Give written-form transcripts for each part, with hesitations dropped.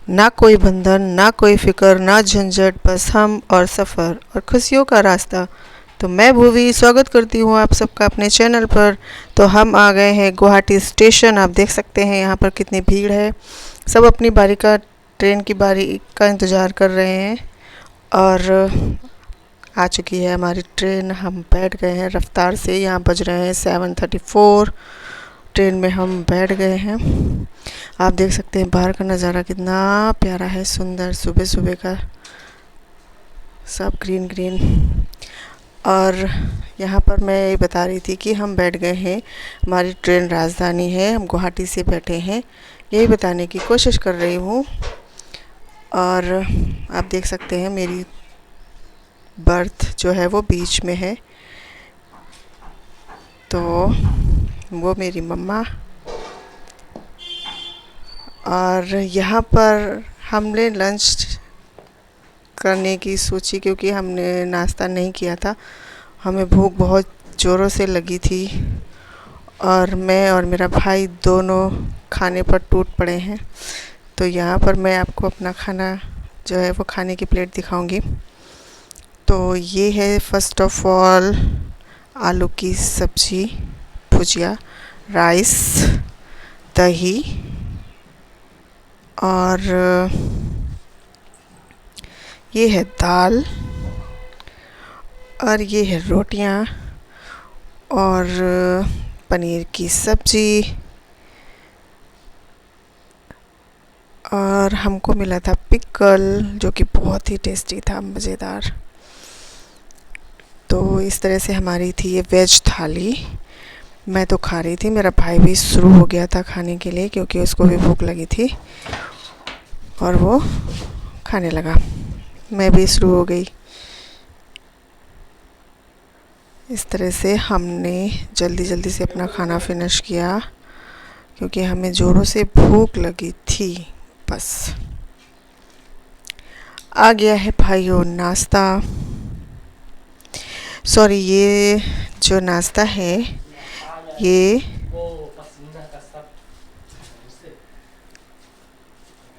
ना कोई बंधन, ना कोई फिक्र, ना झंझट, बस हम और सफ़र और खुशियों का रास्ता। तो मैं भूवी स्वागत करती हूँ आप सबका अपने चैनल पर। तो हम आ गए हैं गुवाहाटी स्टेशन। आप देख सकते हैं यहाँ पर कितनी भीड़ है। सब अपनी बारी का, ट्रेन की बारी का इंतज़ार कर रहे हैं। और आ चुकी है हमारी ट्रेन। हम बैठ गए हैं रफ्तार से। यहाँ बज रहे हैं 7:34। ट्रेन में हम बैठ गए हैं। आप देख सकते हैं बाहर का नज़ारा कितना प्यारा है, सुंदर, सुबह सुबह का सब ग्रीन ग्रीन। और यहाँ पर मैं ये बता रही थी कि हम बैठ गए हैं, हमारी ट्रेन राजधानी है, हम गुवाहाटी से बैठे हैं, यही बताने की कोशिश कर रही हूँ। और आप देख सकते हैं मेरी बर्थ जो है वो बीच में है। तो वो मेरी मम्मा। और यहाँ पर हमने लंच करने की सोची क्योंकि हमने नाश्ता नहीं किया था। हमें भूख बहुत ज़ोरों से लगी थी और मैं और मेरा भाई दोनों खाने पर टूट पड़े हैं। तो यहाँ पर मैं आपको अपना खाना जो है वो खाने की प्लेट दिखाऊंगी। तो ये है फर्स्ट ऑफ ऑल आलू की सब्ज़ी, भुजिया, राइस, दही और ये है दाल और ये है रोटियां और पनीर की सब्ज़ी। और हमको मिला था पिकल जो कि बहुत ही टेस्टी था, मज़ेदार। तो इस तरह से हमारी थी ये वेज थाली। मैं तो खा रही थी, मेरा भाई भी शुरू हो गया था खाने के लिए क्योंकि उसको भी भूख लगी थी और वो खाने लगा। मैं भी शुरू हो गई। इस तरह से हमने जल्दी जल्दी से अपना खाना फिनिश किया क्योंकि हमें ज़ोरों से भूख लगी थी। बस आ गया है भाइयों नाश्ता। सॉरी, ये जो नाश्ता है ये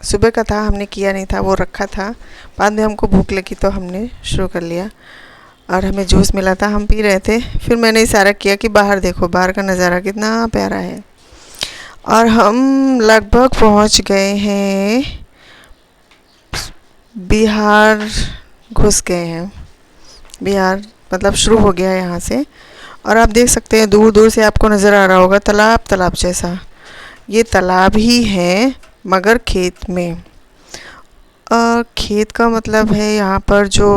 सुबह का था, हमने किया नहीं था, वो रखा था। बाद में हमको भूख लगी तो हमने शुरू कर लिया। और हमें जूस मिला था, हम पी रहे थे। फिर मैंने इशारा किया कि बाहर देखो, बाहर का नज़ारा कितना प्यारा है। और हम लगभग पहुंच गए हैं, बिहार घुस गए हैं। बिहार मतलब शुरू हो गया है यहाँ से। और आप देख सकते हैं दूर दूर से आपको नज़र आ रहा होगा तालाब, तालाब जैसा। ये तालाब ही है मगर खेत में। खेत का मतलब है यहाँ पर जो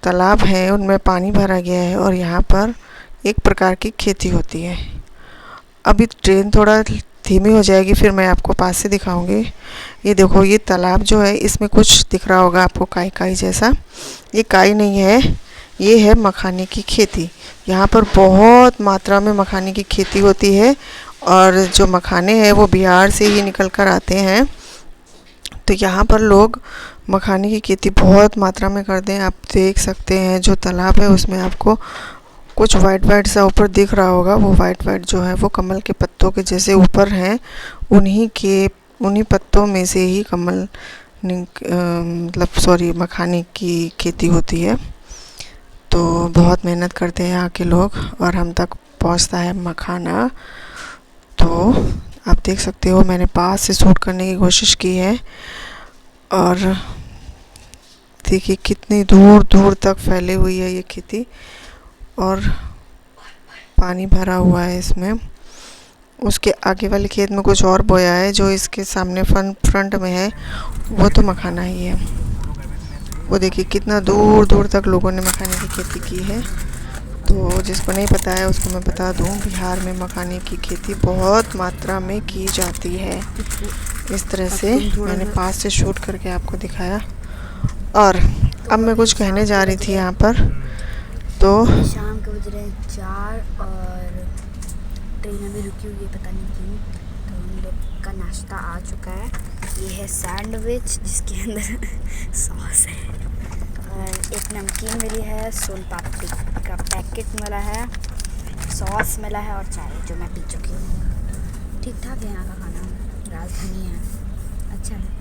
तालाब है उनमें पानी भरा गया है और यहाँ पर एक प्रकार की खेती होती है। अभी ट्रेन थोड़ा धीमी हो जाएगी, फिर मैं आपको पास से दिखाऊंगी। ये देखो, ये तालाब जो है इसमें कुछ दिख रहा होगा आपको काई काई जैसा। ये काई नहीं है, ये है मखाने की खेती। यहाँ पर बहुत मात्रा में मखाने की खेती होती है और जो मखाने हैं वो बिहार से ही निकल कर आते हैं। तो यहाँ पर लोग मखाने की खेती बहुत मात्रा में करते हैं। आप देख सकते हैं जो तालाब है उसमें आपको कुछ वाइट वाइट सा ऊपर दिख रहा होगा। वो वाइट वाइट जो है वो कमल के पत्तों के जैसे ऊपर हैं। उन्हीं पत्तों में से ही मतलब सॉरी मखाने की खेती होती है। तो बहुत मेहनत करते हैं यहाँ के लोग और हम तक पहुँचता है मखाना। तो आप देख सकते हो मैंने पास से शूट करने की कोशिश की है। और देखिए कितनी दूर दूर तक फैली हुई है ये खेती और पानी भरा हुआ है इसमें। उसके आगे वाले खेत में कुछ और बोया है, जो इसके सामने फ्रंट में है वो तो मखाना ही है। वो देखिए कितना दूर दूर तक लोगों ने मखाने की खेती की है। तो जिसको नहीं पता है उसको मैं बता दूं, बिहार में मखाने की खेती बहुत मात्रा में की जाती है। इस तरह से मैंने पास से शूट करके आपको दिखाया। और अब मैं कुछ कहने जा रही थी यहाँ पर। तो शाम के बज रहे हैं 4 और ट्रेन अभी रुकी हुई है, पता नहीं क्यों। तो हम लोग का नाश्ता आ चुका है। ये है सैंडविच जिसके अंदर सॉस है और एक नमकीन मिली है, सोन पापड़ी का पैकेट मिला है, सॉस मिला है और चाय जो मैं पी चुकी हूँ। ठीक ठाक है यहाँ का खाना, राजधानी है, अच्छा है।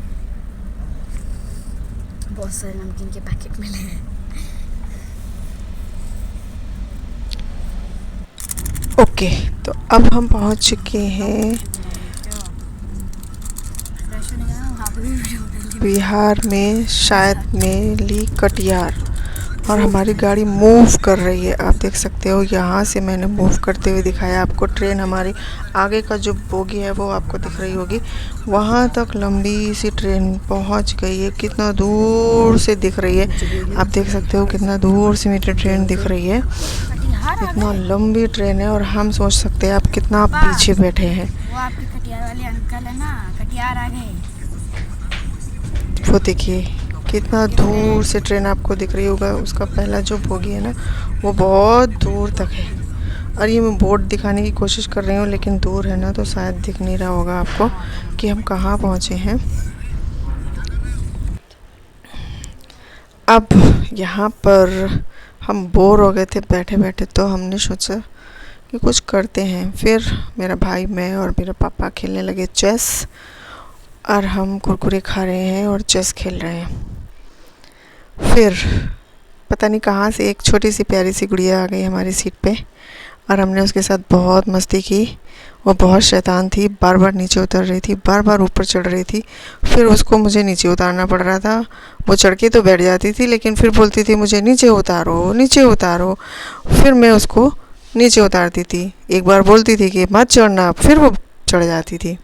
बहुत सारे नमकीन के पैकेट मिले हैं। ओके, तो अब हम पहुंच चुके हैं बिहार में, शायद मेनली कटिहार, और हमारी गाड़ी मूव कर रही है। आप देख सकते हो, यहाँ से मैंने मूव करते हुए दिखाया आपको। ट्रेन हमारी आगे का जो बोगी है वो आपको दिख रही होगी, वहाँ तक लंबी सी ट्रेन पहुँच गई है। कितना दूर से दिख रही है, आप देख सकते हो कितना दूर से मेरी ट्रेन दिख रही है। इतना लंबी ट्रेन है, और हम सोच सकते हैं आप कितना पीछे बैठे हैं। वो आपके कटिहार वाले अंकल है ना, कटिहार आ गए। वो देखिए कितना दूर से ट्रेन आपको दिख रही होगा। उसका पहला जो बोगी है ना, वो बहुत दूर तक है। और ये मैं बोर्ड दिखाने की कोशिश कर रही हूँ, लेकिन दूर है ना, तो शायद दिख नहीं रहा होगा आपको कि हम कहाँ पहुँचे हैं। अब यहाँ पर हम बोर हो गए थे बैठे बैठे, तो हमने सोचा कि कुछ करते हैं। फिर मेरा भाई, मैं और मेरा पापा खेलने लगे चेस, और हम कुरकुरे खा रहे हैं और चेस खेल रहे हैं। फिर पता नहीं कहाँ से एक छोटी सी प्यारी सी गुड़िया आ गई हमारी सीट पे, और हमने उसके साथ बहुत मस्ती की। वो बहुत शैतान थी, बार बार नीचे उतर रही थी, बार बार ऊपर चढ़ रही थी। फिर उसको मुझे नीचे उतारना पड़ रहा था। वो चढ़ के तो बैठ जाती थी, लेकिन फिर बोलती थी मुझे नीचे उतारो, नीचे उतारो। फिर मैं उसको नीचे उतारती थी। एक बार बोलती थी कि मत चढ़ना, फिर वो चढ़ जाती थी।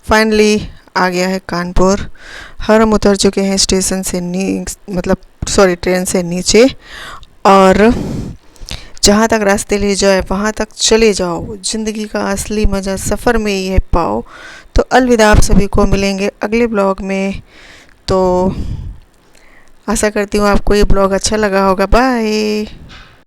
फाइनली आ गया है कानपुर। हम उतर चुके हैं स्टेशन से ट्रेन से नीचे, और जहाँ तक रास्ते ले जाए वहाँ तक चले जाओ। ज़िंदगी का असली मज़ा सफ़र में ही है पाओ। तो अलविदा, आप सभी को मिलेंगे अगले ब्लॉग में। तो आशा करती हूँ आपको ये ब्लॉग अच्छा लगा होगा। बाय।